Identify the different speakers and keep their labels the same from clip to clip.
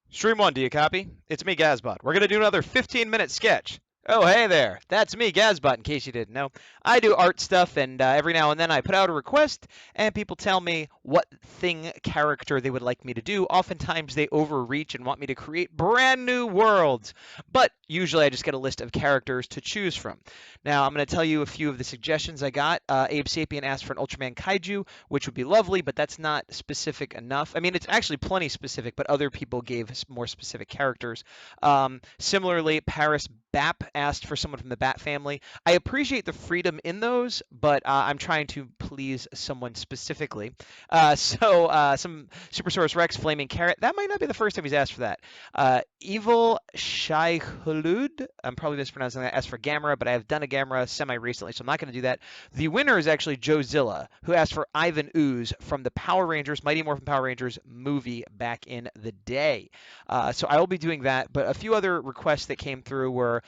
Speaker 1: Stream one, do you copy? It's me, Gazbot. We're gonna do another 15-minute sketch. Oh, hey there. That's me, Gazbot, in case you didn't know. I do art stuff, and every now and then I put out a request, and people tell me what thing character they would like me to do. Oftentimes they overreach and want me to create brand new worlds, but usually I just get a list of characters to choose from. Now, I'm going to tell you a few of the suggestions I got. Abe Sapien asked for an Ultraman Kaiju, which would be lovely, but that's not specific enough. I mean, it's actually plenty specific, but other people gave more specific characters. Similarly, Paris Bap asked for someone from the Bat family. I appreciate the freedom in those, but I'm trying to please someone specifically. Some Supersaurus Rex, Flaming Carrot. That might not be the first time he's asked for that. Evil Shai Hulud. I'm probably mispronouncing that. Asked for Gamera, but I have done a Gamera semi recently, so I'm not going to do that. The winner is actually Joe Zilla, who asked for Ivan Ooze from the Power Rangers, Mighty Morphin Power Rangers movie back in the day. So I will be doing that. But a few other requests that came through were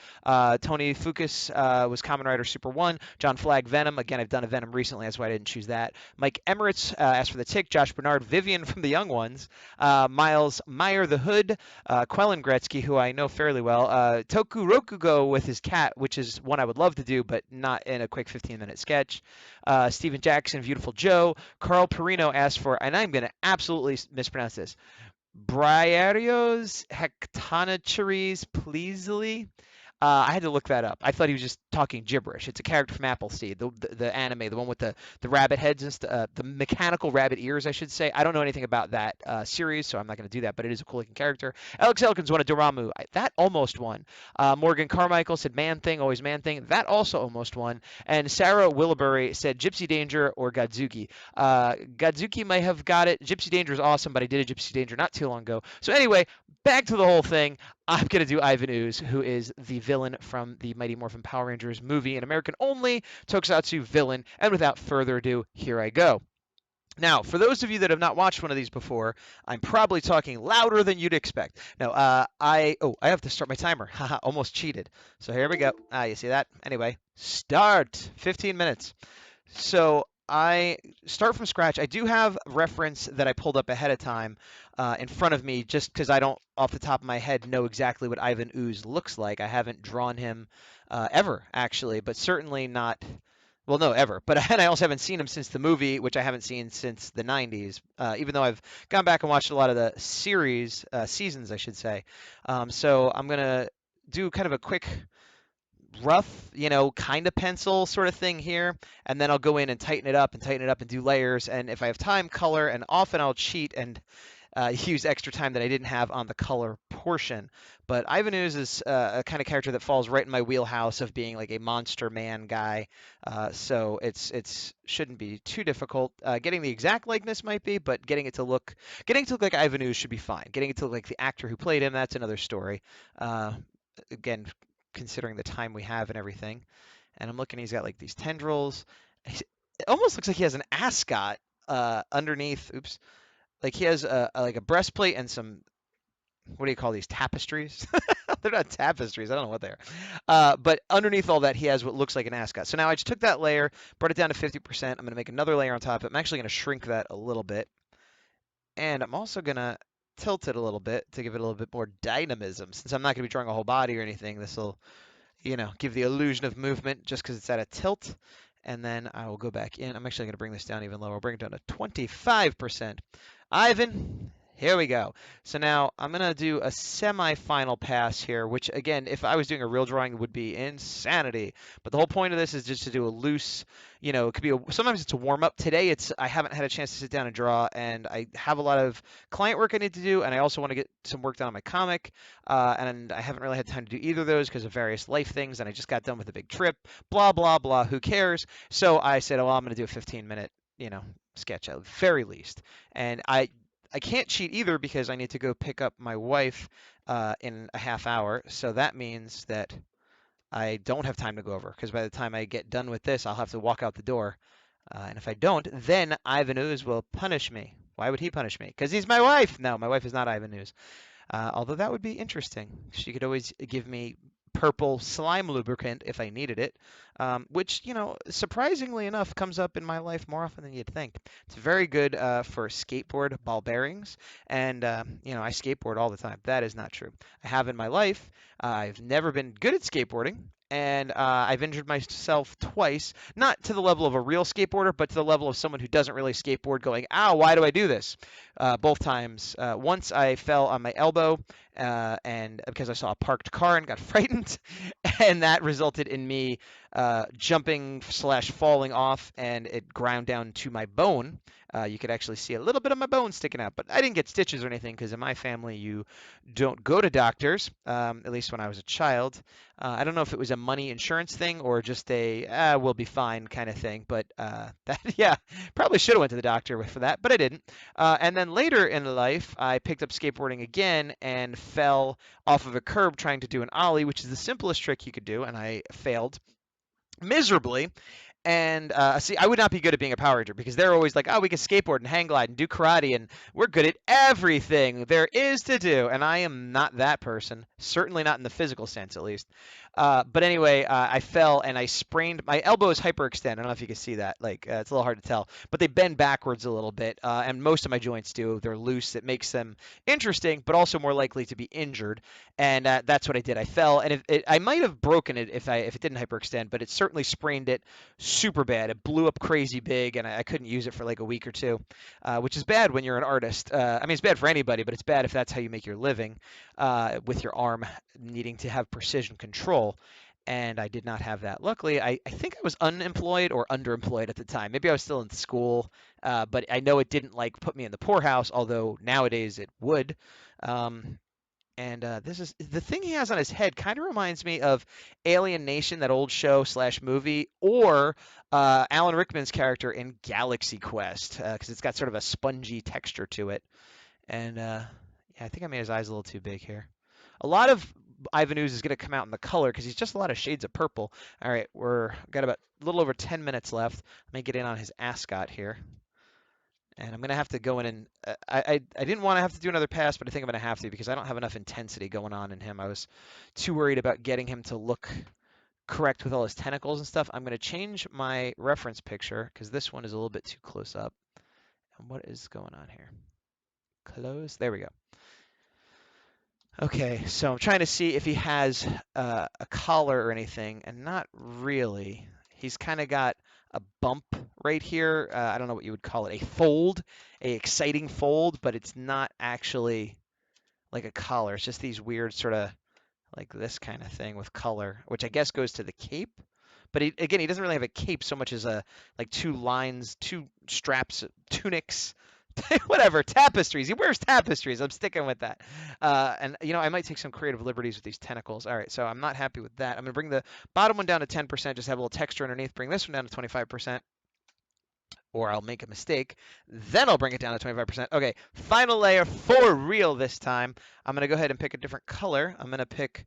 Speaker 1: Tony Fucus was Kamen Rider Super 1, John Flagg Venom. Again, I've done a Venom recently, that's why I didn't choose that. Mike Emirates asked for the Tick, Josh Bernard, Vivian from the Young Ones, Miles Meyer the Hood, Quellen Gretzky, who I know fairly well, Toku Rokugo with his cat, which is one I would love to do, but not in a quick 15-minute sketch. Steven Jackson, Beautiful Joe, Carl Perino asked for, and I'm going to absolutely mispronounce this, Briarios Hectonacheres Pleasley. I had to look that up. I thought he was just talking gibberish. It's a character from Appleseed, the anime, the one with the rabbit heads and the mechanical rabbit ears, I should say. I don't know anything about that series, so I'm not going to do that. But it is a cool looking character. Alex Elkins won a Doramu. That almost won. Morgan Carmichael said Man Thing, always Man Thing. That also almost won. And Sarah Willibury said Gypsy Danger or Godzuki. Godzuki might have got it. Gypsy Danger is awesome, but I did a Gypsy Danger not too long ago. So anyway, back to the whole thing. I'm going to do Ivan Ooze, who is the villain from the Mighty Morphin Power Rangers movie, an American only tokusatsu villain. And without further ado, here I go. Now, for those of you that have not watched one of these before, I'm probably talking louder than you'd expect. Now, I have to start my timer. Haha, almost cheated. So here we go. You see that? Anyway, start. 15 minutes. So I start from scratch. I do have reference that I pulled up ahead of time in front of me just because I don't, off the top of my head, know exactly what Ivan Ooze looks like. I haven't drawn him ever, actually, but certainly not. Well, no, ever. But and I also haven't seen him since the movie, which I haven't seen since the 90s, even though I've gone back and watched a lot of the series, seasons, I should say. So I'm going to do kind of a quick rough, kind of pencil sort of thing here, and then I'll go in and tighten it up and do layers. And if I have time, color, and often I'll cheat and use extra time that I didn't have on the color portion. But Ivan Ooze is a kind of character that falls right in my wheelhouse of being like a monster man guy. So it's shouldn't be too difficult. Getting the exact likeness might be, but getting it to look like Ivan Ooze should be fine. Getting it to look like the actor who played him, that's another story. Again, considering the time we have and everything. And I'm looking, he's got like these tendrils. It almost looks like he has an ascot underneath. Oops. Like he has like a breastplate and some, what do you call these, tapestries? They're not tapestries. I don't know what they are. But underneath all that, he has what looks like an ascot. So now I just took that layer, brought it down to 50%. I'm going to make another layer on top of it. I'm actually going to shrink that a little bit. And I'm also going to tilt it a little bit to give it a little bit more dynamism. Since I'm not going to be drawing a whole body or anything, this will, give the illusion of movement just because it's at a tilt. And then I will go back in. I'm actually going to bring this down even lower. I'll bring it down to 25%. Ivan, here we go. So now I'm going to do a semifinal pass here, which again, if I was doing a real drawing, would be insanity. But the whole point of this is just to do a loose, it could be sometimes it's a warm up. Today I haven't had a chance to sit down and draw, and I have a lot of client work I need to do, and I also want to get some work done on my comic, and I haven't really had time to do either of those because of various life things, and I just got done with a big trip, blah, blah, blah, who cares? So I said, well, I'm going to do a 15-minute, sketch at the very least. And I can't cheat either because I need to go pick up my wife in a half hour. So that means that I don't have time to go over because by the time I get done with this, I'll have to walk out the door. And if I don't, then Ivan Ooze will punish me. Why would he punish me? Because he's my wife. No, my wife is not Ivan Ooze. Although that would be interesting. She could always give me purple slime lubricant if I needed it, which, surprisingly enough, comes up in my life more often than you'd think. It's very good for skateboard ball bearings, and, I skateboard all the time. That is not true. I have in my life. I've never been good at skateboarding. And I've injured myself twice, not to the level of a real skateboarder, but to the level of someone who doesn't really skateboard going, ow, why do I do this? Both times. Once I fell on my elbow and because I saw a parked car and got frightened, and that resulted in me jumping slash falling off, and it ground down to my bone. You could actually see a little bit of my bone sticking out, but I didn't get stitches or anything because in my family you don't go to doctors, at least when I was a child. I don't know if it was a money insurance thing or just a we'll be fine kind of thing, but that yeah, probably should have went to the doctor for that, but I didn't. And then later in life, I picked up skateboarding again and fell off of a curb trying to do an ollie, which is the simplest trick you could do, and I failed miserably. And see, I would not be good at being a Power Ranger because they're always like, oh, we can skateboard and hang glide and do karate, and we're good at everything there is to do. And I am not that person, certainly not in the physical sense, at least. But anyway, I fell and I sprained my elbow is hyperextended. I don't know if you can see that. Like, it's a little hard to tell, but they bend backwards a little bit, and most of my joints do. They're loose. It makes them interesting, but also more likely to be injured. And that's what I did. I fell, and I might have broken it if it didn't hyperextend, but it certainly sprained it super bad. It blew up crazy big, and I couldn't use it for like a week or two, which is bad when you're an artist. I mean, it's bad for anybody, but it's bad if that's how you make your living, with your arm needing to have precision control. And I did not have that. Luckily, I think I was unemployed or underemployed at the time. Maybe I was still in school, but I know it didn't like put me in the poorhouse, although nowadays it would. Um, and this is the thing he has on his head kind of reminds me of Alien Nation, that old show slash movie, or Alan Rickman's character in Galaxy Quest, because it's got sort of a spongy texture to it. And yeah, I think I made his eyes a little too big here. A lot of Ivan Ooze is going to come out in the color because he's just a lot of shades of purple. All right, we're got about a little over 10 minutes left. Let me get in on his ascot here. And I'm going to have to go in and I didn't want to have to do another pass, but I think I'm going to have to because I don't have enough intensity going on in him. I was too worried about getting him to look correct with all his tentacles and stuff. I'm going to change my reference picture because this one is a little bit too close up. And what is going on here? Close. There we go. Okay, so I'm trying to see if he has a collar or anything, and not really. He's kind of got a bump right here. I don't know what you would call it, a fold, a exciting fold, but it's not actually like a collar. It's just these weird sort of like this kind of thing with color, which I guess goes to the cape. But again, he doesn't really have a cape so much as a like two lines, two straps, tunics, whatever, tapestries. He wears tapestries. I'm sticking with that. And I might take some creative liberties with these tentacles. All right, so I'm not happy with that. I'm gonna bring the bottom one down to 10%, just have a little texture underneath. Bring this one down to 25%. Or I'll make a mistake. Then I'll bring it down to 25%. Okay, final layer for real this time. I'm going to go ahead and pick a different color. I'm going to pick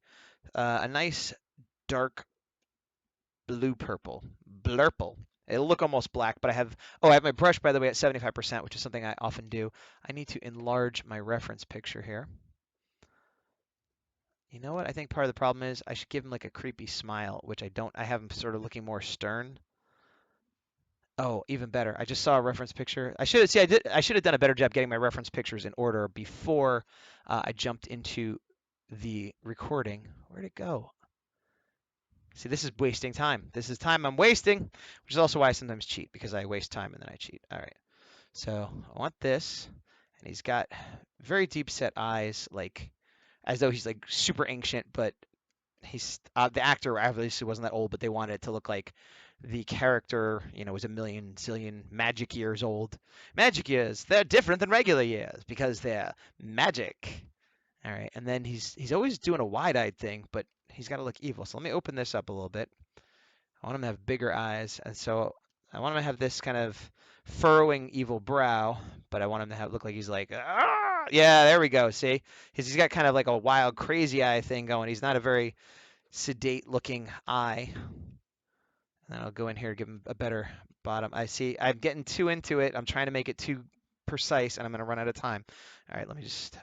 Speaker 1: a nice dark blue purple. Blurple. It'll look almost black, but I have my brush, by the way, at 75%, which is something I often do. I need to enlarge my reference picture here. You know what? I think part of the problem is I should give him like a creepy smile, which I don't. I have him sort of looking more stern. Oh, even better. I just saw a reference picture. I should have done a better job getting my reference pictures in order before I jumped into the recording. Where'd it go? See, this is wasting time. This is time I'm wasting, which is also why I sometimes cheat, because I waste time and then I cheat. All right. So I want this, and he's got very deep set eyes, like as though he's like super ancient, but he's the actor obviously wasn't that old, but they wanted it to look like the character, was a million zillion magic years old. Magic years, they're different than regular years because they're magic. All right, and then he's always doing a wide-eyed thing, but he's got to look evil. So let me open this up a little bit. I want him to have bigger eyes, and so I want him to have this kind of furrowing evil brow, but I want him to look like he's like, ah! Yeah, there we go. See, he's got kind of like a wild, crazy eye thing going. He's not a very sedate looking eye. And I'll go in here and give him a better bottom. I see I'm getting too into it. I'm trying to make it too precise, and I'm going to run out of time. All right, let me just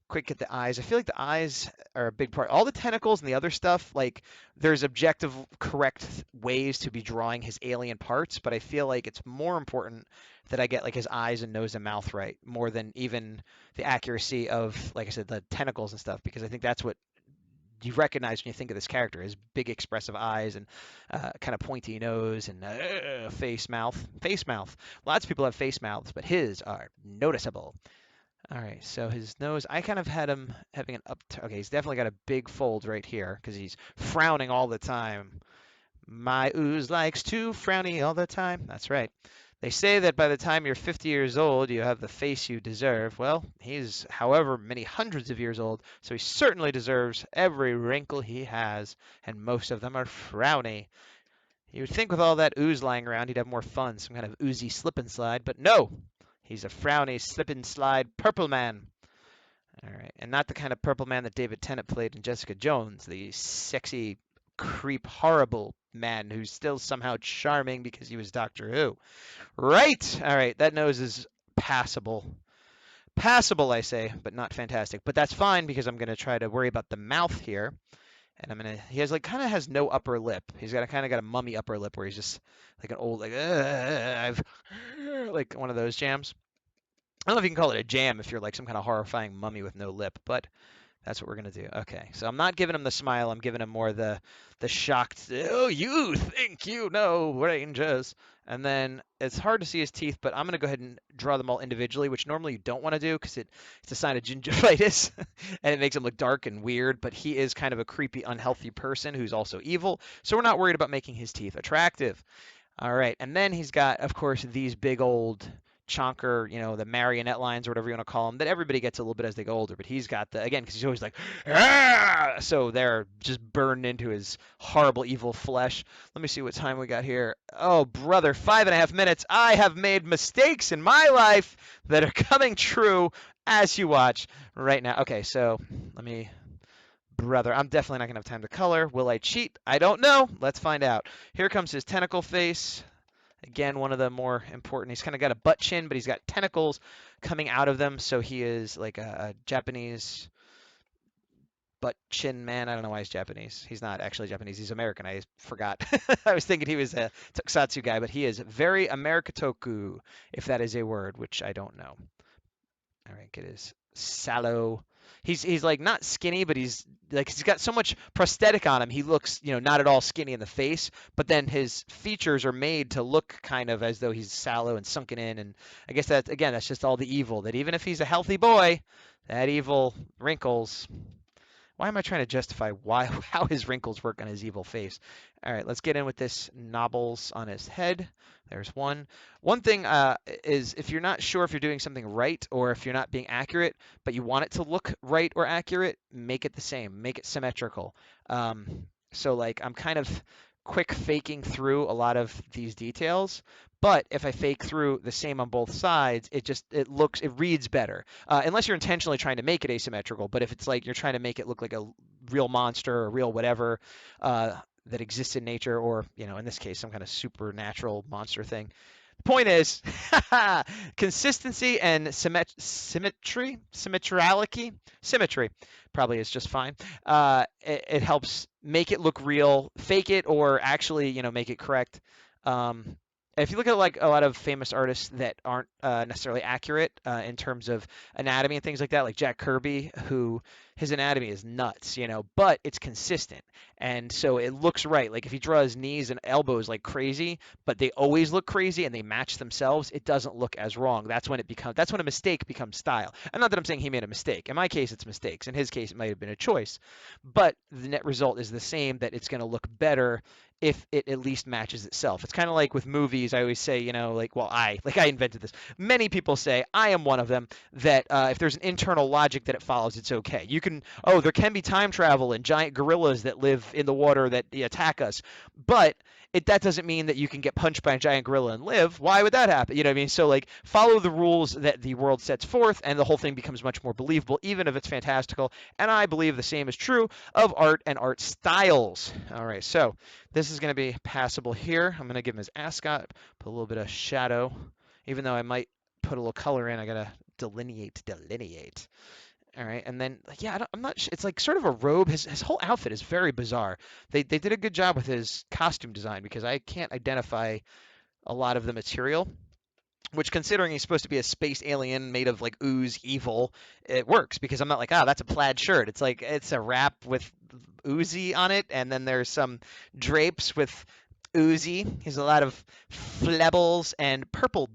Speaker 1: quick at the eyes. I feel like the eyes are a big part. All the tentacles and the other stuff, like there's objective correct ways to be drawing his alien parts, but I feel like it's more important that I get like his eyes and nose and mouth right more than even the accuracy of, like I said, the tentacles and stuff, because I think that's what you recognize when you think of this character: his big expressive eyes and kind of pointy nose and face mouth. Lots of people have face mouths, but his are noticeable. All right, so his nose, I kind of had him having an okay, he's definitely got a big fold right here because he's frowning all the time. My ooze likes to frowny all the time. That's right. They say that by the time you're 50 years old, you have the face you deserve. Well, he's however many hundreds of years old, so he certainly deserves every wrinkle he has, and most of them are frowny. You would think with all that ooze lying around, he'd have more fun, some kind of oozy slip and slide, but no! He's a frowny slip and slide purple man. All right, and not the kind of purple man that David Tennant played in Jessica Jones, the sexy, creep, horrible man who's still somehow charming because he was Doctor Who. Right! All right, that nose is passable. Passable, I say, but not fantastic. But that's fine because I'm going to try to worry about the mouth here. And he has like, kind of has no upper lip. He's got kind of got a mummy upper lip where he's just like an old, like, I've, like one of those jams. I don't know if you can call it a jam if you're like some kind of horrifying mummy with no lip, but that's what we're gonna do. Okay, so I'm not giving him the smile. I'm giving him more the shocked. Oh, you think you know Rangers? And then it's hard to see his teeth, but I'm gonna go ahead and draw them all individually, which normally you don't want to do because it's a sign of gingivitis, and it makes him look dark and weird. But he is kind of a creepy, unhealthy person who's also evil, so we're not worried about making his teeth attractive. All right, and then he's got, of course, these big old chonker, the marionette lines or whatever you want to call them, that everybody gets a little bit as they go older. But he's got again, because he's always like, ah! So they're just burned into his horrible, evil flesh. Let me see what time we got here. Oh, brother, 5.5 minutes. I have made mistakes in my life that are coming true as you watch right now. Okay, so let me. Brother, I'm definitely not going to have time to color. Will I cheat? I don't know. Let's find out. Here comes his tentacle face. Again, one of the more important. He's kind of got a butt chin, but he's got tentacles coming out of them. So he is like a Japanese butt chin man. I don't know why he's Japanese. He's not actually Japanese. He's American. I forgot. I was thinking he was a tokusatsu guy, but he is very Americatoku, if that is a word, which I don't know. All right, get his sallow. He's like not skinny, but he's got so much prosthetic on him. He looks, not at all skinny in the face, but then his features are made to look kind of as though he's sallow and sunken in. And I guess that's just all the evil, that even if he's a healthy boy, that evil wrinkles. Why am I trying to justify how his wrinkles work on his evil face? All right, let's get in with this knobbles on his head. There's one. One thing is, if you're not sure if you're doing something right or if you're not being accurate, but you want it to look right or accurate, make it the same. Make it symmetrical. So like I'm kind of quick faking through a lot of these details, but if I fake through the same on both sides, it reads better. Unless you're intentionally trying to make it asymmetrical. But if it's like you're trying to make it look like a real monster or real whatever that exists in nature, or in this case, some kind of supernatural monster thing. The point is, consistency and symmetry, symmetry probably is just fine. It helps make it look real, fake it, or actually, make it correct. If you look at like a lot of famous artists that aren't necessarily accurate in terms of anatomy and things like that, like Jack Kirby, who his anatomy is nuts, but it's consistent. And so it looks right. Like if he draws knees and elbows like crazy, but they always look crazy and they match themselves, it doesn't look as wrong. That's when a mistake becomes style. And not that I'm saying he made a mistake. In my case, it's mistakes. In his case, it might have been a choice. But the net result is the same, that it's going to look better if it at least matches itself. It's kind of like with movies. I always say, I invented this. Many people say, I am one of them, that if there's an internal logic that it follows, it's okay. There can be time travel and giant gorillas that live in the water that attack us, but that doesn't mean that you can get punched by a giant gorilla and live. Why would that happen? You know what I mean? So like follow the rules that the world sets forth, and the whole thing becomes much more believable, even if it's fantastical. And I believe the same is true of art and art styles. All right, so this is going to be passable here. I'm going to give him his ascot, put a little bit of shadow, even though I might put a little color in. I got to delineate. All right, and then yeah, I'm not. It's like sort of a robe. His whole outfit is very bizarre. They did a good job with his costume design because I can't identify a lot of the material. Which, considering he's supposed to be a space alien made of like ooze evil, it works because I'm not like, that's a plaid shirt. It's like it's a wrap with oozy on it, and then there's some drapes with oozy. He's a lot of flebbles and purple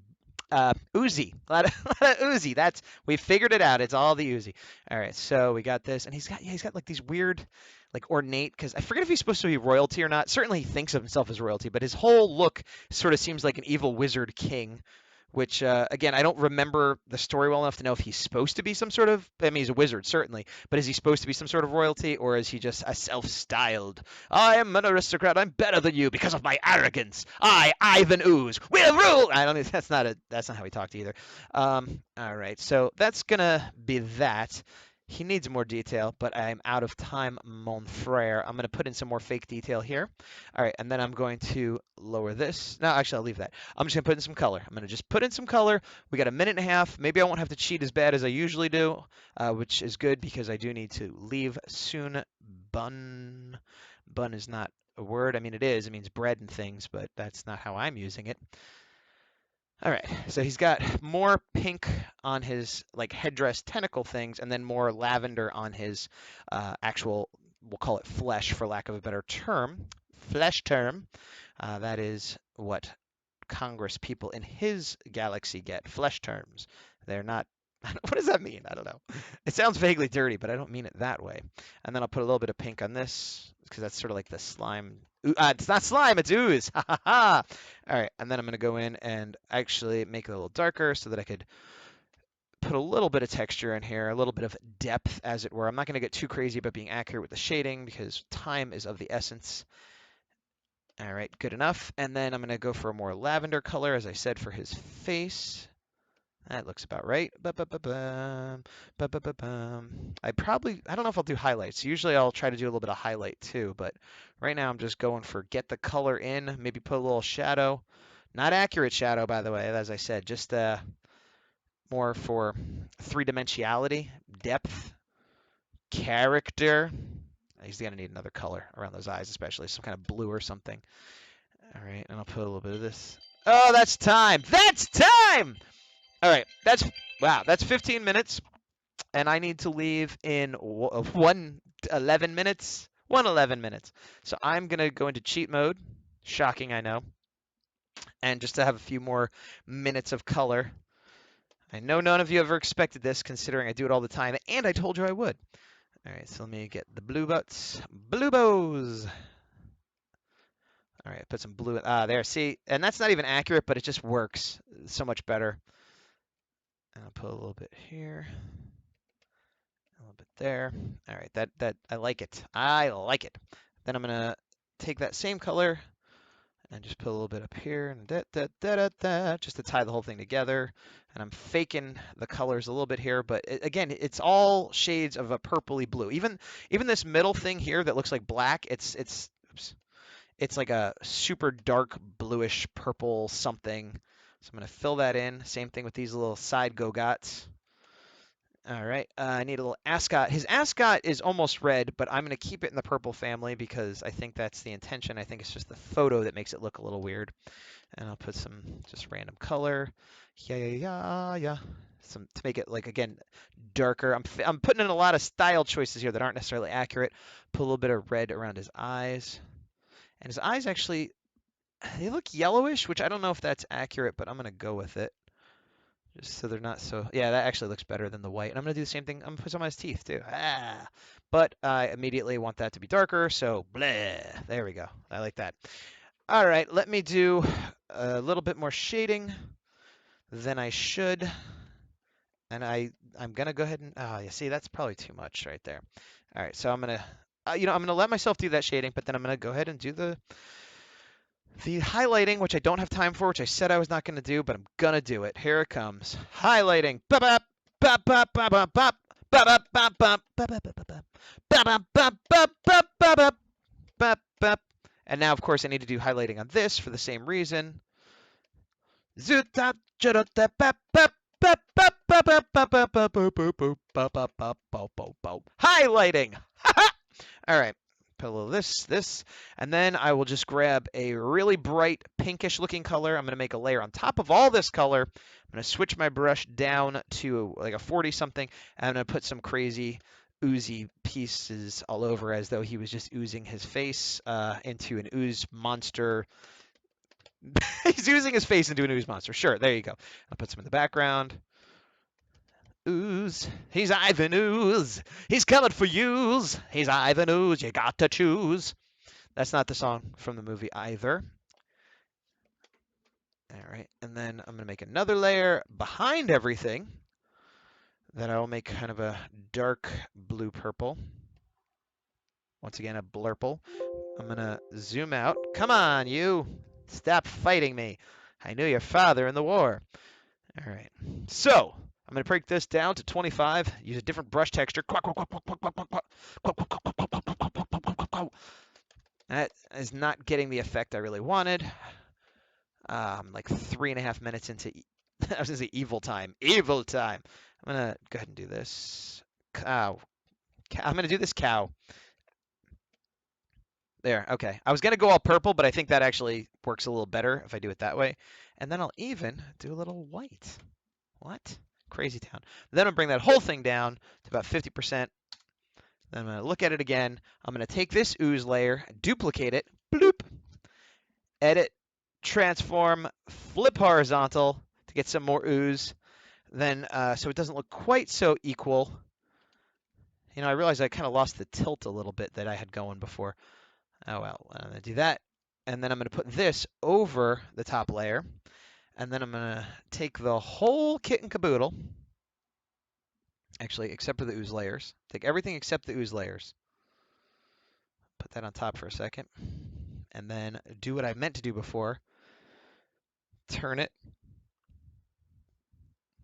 Speaker 1: oozy. A lot of, a lot of oozy. That's we figured it out. It's all the oozy. All right, so we got this, and he's got like these weird, like ornate. Because I forget if he's supposed to be royalty or not. Certainly, he thinks of himself as royalty, but his whole look sort of seems like an evil wizard king. Which again, I don't remember the story well enough to know if he's supposed to be some sort of. I mean, he's a wizard certainly, but is he supposed to be some sort of royalty, or is he just a self-styled? I am an aristocrat. I'm better than you because of my arrogance. I, Ivan Ooze, will rule. I don't. That's not how he talked either. All right, so that's gonna be that. He needs more detail, but I'm out of time, mon frere. I'm going to put in some more fake detail here. All right, and then I'm going to lower this. No, actually, I'll leave that. I'm just going to put in some color. I'm going to just put in some color. We got a minute and a half. Maybe I won't have to cheat as bad as I usually do, which is good because I do need to leave soon. Bun. Bun is not a word. I mean, it is. It means bread and things, but that's not how I'm using it. All right, so he's got more pink on his like headdress tentacle things, and then more lavender on his actual, we'll call it flesh for lack of a better term, flesh term. That is what Congress people in his galaxy get, flesh terms. They're not. What does that mean? I don't know. It sounds vaguely dirty, but I don't mean it that way. And then I'll put a little bit of pink on this because that's sort of like the slime. It's not slime, it's ooze. Ha ha ha. All right, and then I'm going to go in and actually make it a little darker so that I could put a little bit of texture in here, a little bit of depth, as it were. I'm not going to get too crazy about being accurate with the shading because time is of the essence. All right, good enough. And then I'm going to go for a more lavender color, as I said, for his face. That looks about right. Ba-ba-ba-bum, ba-ba-ba-bum. I don't know if I'll do highlights. Usually I'll try to do a little bit of highlight too, but right now I'm just going for get the color in, maybe put a little shadow. Not accurate shadow, by the way, as I said, just more for three-dimensionality, depth, character. He's going to need another color around those eyes, especially some kind of blue or something. All right, and I'll put a little bit of this. Oh, that's time. That's time! All right, that's 15 minutes, and I need to leave in 1:11 minutes. 1:11 minutes. So I'm gonna go into cheat mode. Shocking, I know. And just to have a few more minutes of color. I know none of you ever expected this, considering I do it all the time, and I told you I would. All right, so let me get the blue butts, blue bows. All right, put some blue. There. See, and that's not even accurate, but it just works so much better. And I'll put a little bit here. A little bit there. All right, that I like it. I like it. Then I'm gonna take that same color and just put a little bit up here and just to tie the whole thing together. And I'm faking the colors a little bit here, but again, it's all shades of a purpley blue. Even this middle thing here that looks like black, it's like a super dark bluish purple something. So I'm gonna fill that in. Same thing with these little side gogots. All right, I need a little ascot. His ascot is almost red, but I'm going to keep it in the purple family because I think that's the intention. I think it's just the photo that makes it look a little weird. And I'll put some just random color. Yeah. Some to make it, like, again, darker. I'm putting in a lot of style choices here that aren't necessarily accurate. Put a little bit of red around his eyes. And his eyes actually, they look yellowish, which I don't know if that's accurate, but I'm going to go with it. Just so they're not so. Yeah, that actually looks better than the white. And I'm going to do the same thing. I'm going to put some on his teeth, too. But I immediately want that to be darker, so bleh. There we go. I like that. All right, let me do a little bit more shading than I should. And I'm going to go ahead and. Oh, you see, that's probably too much right there. All right, so I'm going to. I'm going to let myself do that shading, but then I'm going to go ahead and do the highlighting, which I don't have time for, which I said I was not going to do, but I'm going to do it. Here it comes. Highlighting. And now, of course, I need to do highlighting on this for the same reason. Highlighting. All right. Put a little this, and then I will just grab a really bright pinkish looking color. I'm going to make a layer on top of all this color. I'm going to switch my brush down to like a 40 something, and I'm going to put some crazy oozy pieces all over as though he was just oozing his face into an ooze monster. He's oozing his face into an ooze monster. Sure, there you go. I'll put some in the background. Ooze, he's Ivan Ooze. He's coming for yous. He's Ivan Ooze. You got to choose. That's not the song from the movie either. All right, and then I'm going to make another layer behind everything. Then I will make kind of a dark blue purple. Once again, a blurple. I'm going to zoom out. Come on, you. Stop fighting me. I knew your father in the war. All right, so I'm going to break this down to 25, use a different brush texture. That is not getting the effect I really wanted. Like 3.5 minutes into, I was going to say evil time. Evil time. I'm going to go ahead and do this. Cow. I'm going to do this cow. There, okay. I was going to go all purple, but I think that actually works a little better if I do it that way. And then I'll even do a little white. What? Crazy town. Then I'll bring that whole thing down to about 50%. Then I'm going to look at it again. I'm going to take this ooze layer, duplicate it, bloop, edit, transform, flip horizontal to get some more ooze. Then, so it doesn't look quite so equal. You know, I realized I kind of lost the tilt a little bit that I had going before. Oh, well, I'm going to do that. And then I'm going to put this over the top layer. And then I'm going to take the whole kit and caboodle, actually, except for the ooze layers. Take everything except the ooze layers. Put that on top for a second. And then do what I meant to do before. Turn it.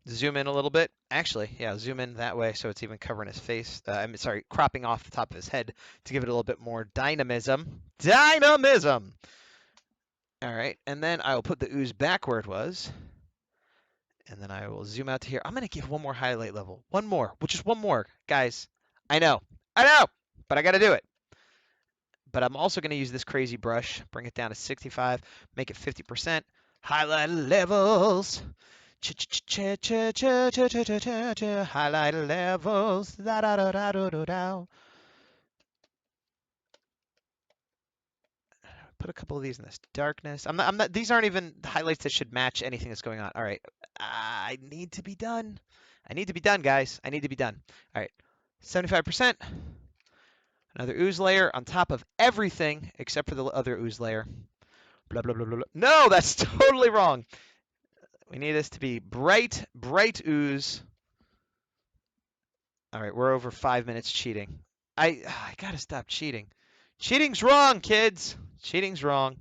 Speaker 1: Zoom in a little bit. Actually, yeah, zoom in that way so it's even covering his face. I'm sorry, cropping off the top of his head to give it a little bit more dynamism. Dynamism! All right, and then I will put the ooze back where it was. And then I will zoom out to here. I'm going to give one more highlight level. One more, just one more. Guys, I know, but I got to do it. But I'm also going to use this crazy brush, bring it down to 65, make it 50%. Highlight levels. Highlight levels. Da da da da da da da. Put a couple of these in this darkness. I'm not. These aren't even highlights that should match anything that's going on. All right. I need to be done. I need to be done, guys. I need to be done. All right. 75%. Another ooze layer on top of everything except for the other ooze layer. Blah, blah, blah, blah, blah. No, that's totally wrong. We need this to be bright, bright ooze. All right, we're over 5 minutes cheating. I gotta stop cheating. Cheating's wrong, kids. Cheating's wrong.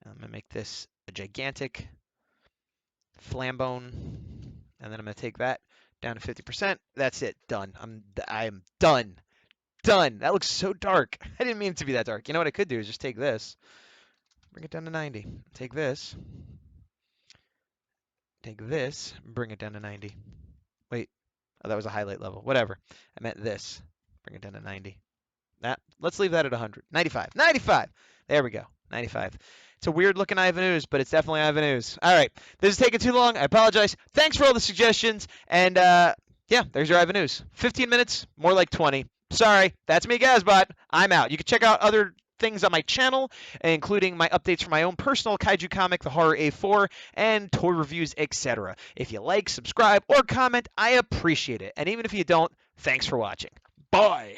Speaker 1: I'm gonna make this a gigantic flambone, and then I'm gonna take that down to 50%. That's it. Done. I'm done. Done. That looks so dark. I didn't mean it to be that dark. You know what I could do is just take this, bring it down to 90. Take this. Take this, bring it down to 90. Wait, oh, that was a highlight level. Whatever. I meant this. Bring it down to 90. Let's leave that at 100. 95. 95! There we go. 95. It's a weird looking Ivan Ooze, but it's definitely Ivan Ooze. All right. This is taking too long. I apologize. Thanks for all the suggestions. And yeah, there's your Ivan Ooze. 15 minutes, more like 20. Sorry. That's me, Gazbot. I'm out. You can check out other things on my channel, including my updates for my own personal kaiju comic, The Horror A4, and toy reviews, etc. If you like, subscribe, or comment, I appreciate it. And even if you don't, thanks for watching. Bye!